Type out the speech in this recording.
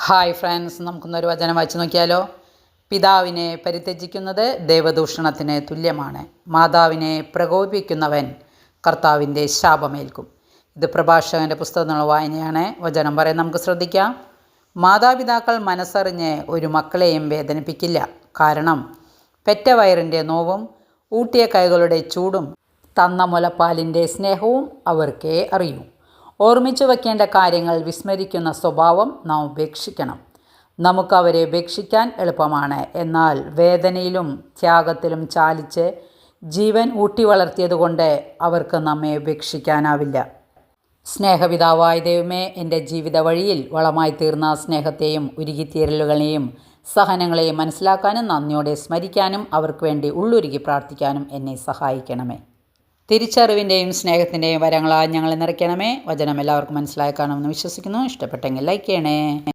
Hi friends, നമുക്കൊന്നൊരു വചനം വായിച്ചു നോക്കിയാലോ. പിതാവിനെ പരിത്യജിക്കുന്നത് ദൈവദൂഷണത്തിന് തുല്യമാണ്. മാതാവിനെ പ്രകോപിപ്പിക്കുന്നവൻ കർത്താവിൻ്റെ ശാപമേൽക്കും. ഇത് പ്രഭാഷകൻ്റെ പുസ്തകത്തിനുള്ള വായനയാണ്. വചനം പറയാൻ നമുക്ക് ശ്രദ്ധിക്കാം. മാതാപിതാക്കൾ മനസ്സറിഞ്ഞ് ഒരു മക്കളെയും വേദനിപ്പിക്കില്ല. കാരണം പെറ്റ വയറിൻ്റെ നോവും ഊട്ടിയ കൈകളുടെ ചൂടും തന്ന മുലപ്പാലിൻ്റെ സ്നേഹവും അവർക്കേ അറിയൂ. ഓർമ്മിച്ചു വയ്ക്കേണ്ട കാര്യങ്ങൾ വിസ്മരിക്കുന്ന സ്വഭാവം നാം ഉപേക്ഷിക്കണം. നമുക്കവരെ ഉപേക്ഷിക്കാൻ എളുപ്പമാണ്. എന്നാൽ വേദനയിലും ത്യാഗത്തിലും ചാലിച്ച് ജീവൻ ഊട്ടി വളർത്തിയതുകൊണ്ട് അവർക്ക് നമ്മെ ഉപേക്ഷിക്കാനാവില്ല. സ്നേഹപിതാവായ ദൈവമേ, എൻ്റെ ജീവിത വഴിയിൽ വളമായി തീർന്ന സ്നേഹത്തെയും ഉരുകിത്തീരലുകളെയും സഹനങ്ങളെയും മനസ്സിലാക്കാനും നന്ദിയോടെ സ്മരിക്കാനും അവർക്ക് വേണ്ടി ഉള്ളുരുകി പ്രാർത്ഥിക്കാനും എന്നെ സഹായിക്കണമേ. തിരിച്ചറിവിൻ്റെയും സ്നേഹത്തിൻ്റെയും വരങ്ങളാൽ ഞങ്ങളെ നിറയ്ക്കണമേ. വചനം എല്ലാവർക്കും മനസ്സിലായി കാണുമെന്ന് വിശ്വസിക്കുന്നു. ഇഷ്ടപ്പെട്ടെങ്കിൽ ലൈക്ക് ചെയ്യണേ.